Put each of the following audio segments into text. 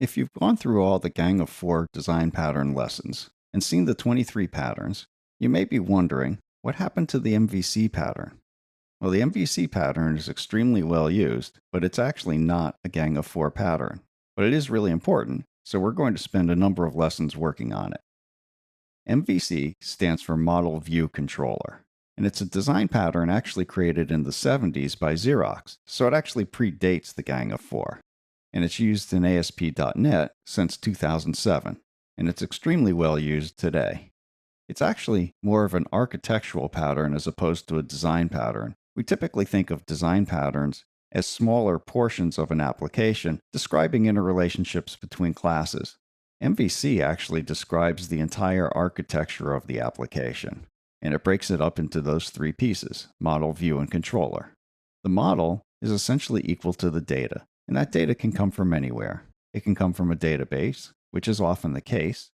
If you've gone through all the Gang of Four design pattern lessons and seen the 23 patterns, you may be wondering what happened to the MVC pattern? Well, the MVC pattern is extremely well used, but it's actually not a Gang of Four pattern. But it is really important, so we're going to spend a number of lessons working on it. MVC stands for Model View Controller, and it's a design pattern actually created in the 70s by Xerox, so it actually predates the Gang of Four. And it's used in ASP.NET since 2007, and it's extremely well used today. It's actually more of an architectural pattern as opposed to a design pattern. We typically think of design patterns as smaller portions of an application describing interrelationships between classes. MVC actually describes the entire architecture of the application, and it breaks it up into those three pieces: model, view, and controller. The model is essentially equal to the data, and that data can come from anywhere. It can come from a database, which is often the case,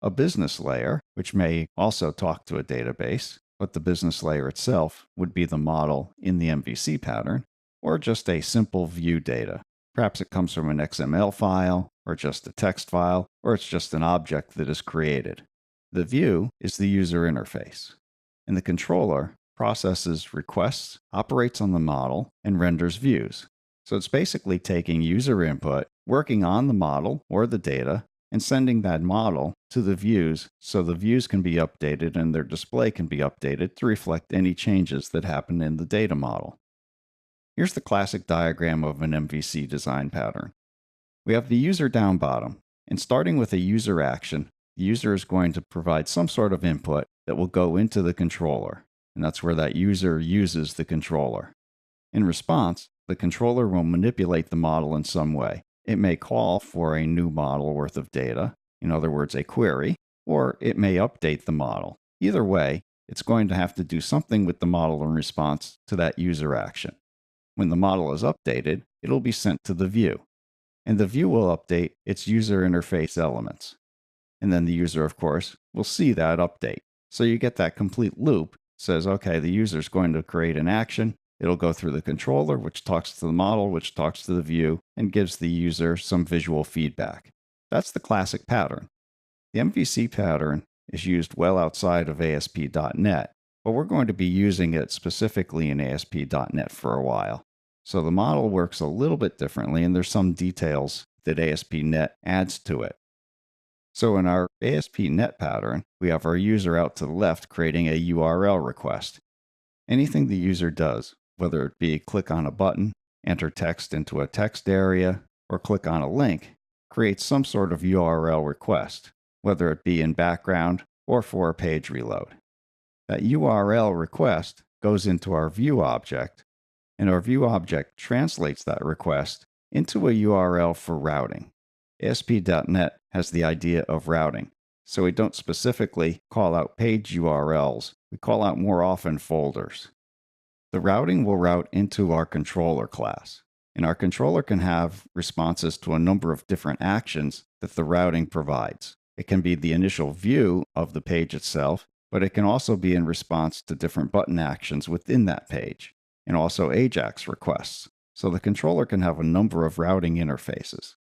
a business layer, which may also talk to a database, but the business layer itself would be the model in the MVC pattern, or just a simple view data. Perhaps it comes from an XML file, or just a text file, or it's just an object that is created. The view is the user interface, and the controller processes requests, operates on the model, and renders views. So it's basically taking user input, working on the model or the data, and sending that model to the views so the views can be updated and their display can be updated to reflect any changes that happen in the data model. Here's the classic diagram of an MVC design pattern. We have the user down bottom, and starting with a user action, the user is going to provide some sort of input that will go into the controller, and that's where that user uses the controller. In response, the controller will manipulate the model in some way. It may call for a new model worth of data, in other words, a query, or it may update the model. Either way, it's going to have to do something with the model in response to that user action. When the model is updated, it'll be sent to the view, and the view will update its user interface elements. And then the user, of course, will see that update. So you get that complete loop. It says, okay, the user is going to create an action. It'll go through the controller, which talks to the model, which talks to the view, and gives the user some visual feedback. That's the classic pattern. The MVC pattern is used well outside of ASP.NET, but we're going to be using it specifically in ASP.NET for a while. So the model works a little bit differently, and there's some details that ASP.NET adds to it. So in our ASP.NET pattern, we have our user out to the left creating a URL request. Anything the user does, whether it be click on a button, enter text into a text area, or click on a link, creates some sort of URL request, whether it be in background or for a page reload. That URL request goes into our view object, and our view object translates that request into a URL for routing. ASP.NET has the idea of routing, so we don't specifically call out page URLs, we call out more often folders. The routing will route into our controller class, and our controller can have responses to a number of different actions that the routing provides. It can be the initial view of the page itself, but it can also be in response to different button actions within that page, and also AJAX requests. So the controller can have a number of routing interfaces.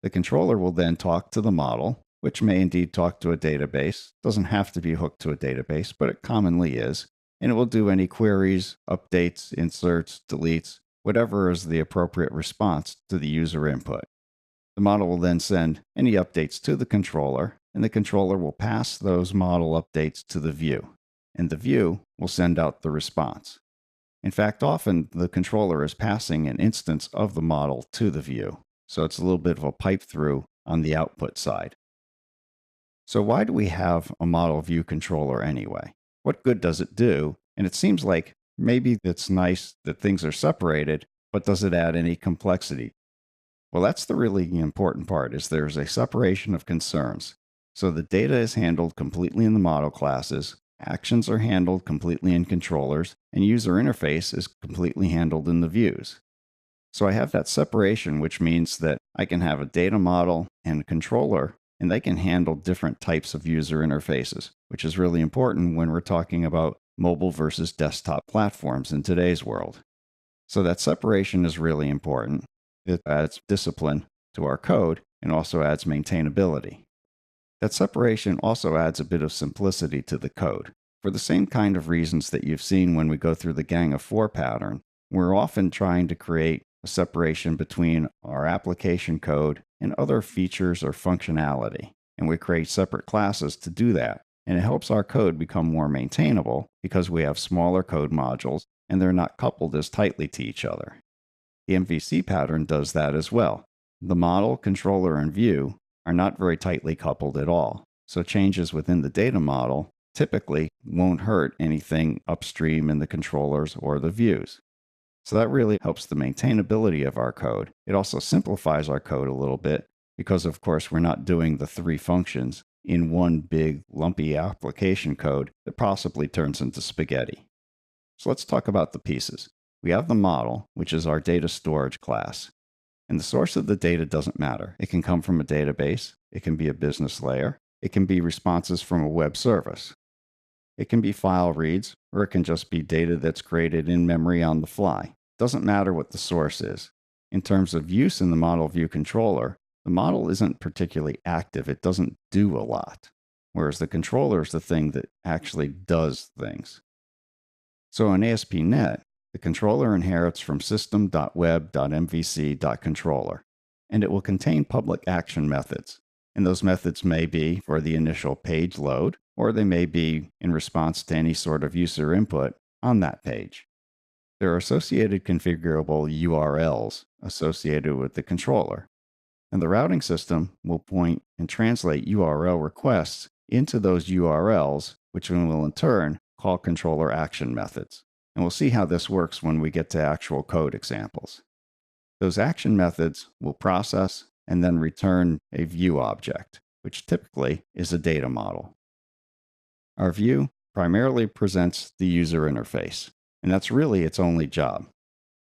The controller will then talk to the model, which may indeed talk to a database. It doesn't have to be hooked to a database, but it commonly is. And it will do any queries, updates, inserts, deletes, whatever is the appropriate response to the user input. The model will then send any updates to the controller, and the controller will pass those model updates to the view, and the view will send out the response. In fact, often the controller is passing an instance of the model to the view, so it's a little bit of a pipe through on the output side. So why do we have a model view controller anyway? What good does it do? And it seems like maybe it's nice that things are separated, but does it add any complexity? Well, that's the really important part, is there's a separation of concerns. So the data is handled completely in the model classes, actions are handled completely in controllers, and user interface is completely handled in the views. So I have that separation, which means that I can have a data model and a controller, and they can handle different types of user interfaces, which is really important when we're talking about mobile versus desktop platforms in today's world. So that separation is really important. It adds discipline to our code and also adds maintainability. That separation also adds a bit of simplicity to the code. For the same kind of reasons that you've seen when we go through the Gang of Four pattern, we're often trying to create a separation between our application code and other features or functionality. And we create separate classes to do that. And it helps our code become more maintainable because we have smaller code modules and they're not coupled as tightly to each other. The MVC pattern does that as well. The model, controller, and view are not very tightly coupled at all, so changes within the data model typically won't hurt anything upstream in the controllers or the views. So that really helps the maintainability of our code. It also simplifies our code a little bit because, of course, we're not doing the three functions in one big lumpy application code that possibly turns into spaghetti. So let's talk about the pieces. We have the model, which is our data storage class. And the source of the data doesn't matter. It can come from a database, it can be a business layer, it can be responses from a web service. It can be file reads, or it can just be data that's created in memory on the fly. Doesn't matter what the source is. In terms of use in the model view controller, the model isn't particularly active. It doesn't do a lot, whereas the controller is the thing that actually does things. So in ASP.NET, the controller inherits from system.web.mvc.controller, and it will contain public action methods. And those methods may be for the initial page load, or they may be in response to any sort of user input on that page. There are associated configurable URLs associated with the controller, and the routing system will point and translate URL requests into those URLs, which will in turn call controller action methods. And we'll see how this works when we get to actual code examples. Those action methods will process and then return a view object, which typically is a data model. Our view primarily presents the user interface, and that's really its only job.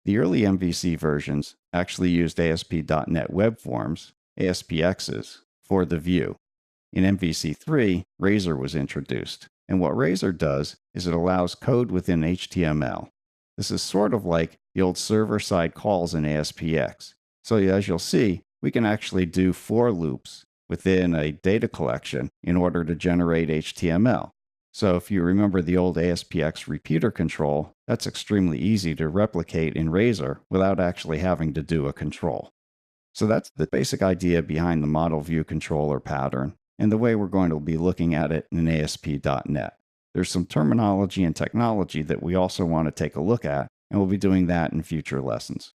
The early MVC versions actually used ASP.NET Web Forms, ASPXs, for the view. In MVC3, Razor was introduced. And what Razor does is it allows code within HTML. This is sort of like the old server-side calls in ASPX. So as you'll see, we can actually do for loops within a data collection in order to generate HTML. So if you remember the old ASPX repeater control, that's extremely easy to replicate in Razor without actually having to do a control. So that's the basic idea behind the model view controller pattern and the way we're going to be looking at it in ASP.NET. There's some terminology and technology that we also want to take a look at, and we'll be doing that in future lessons.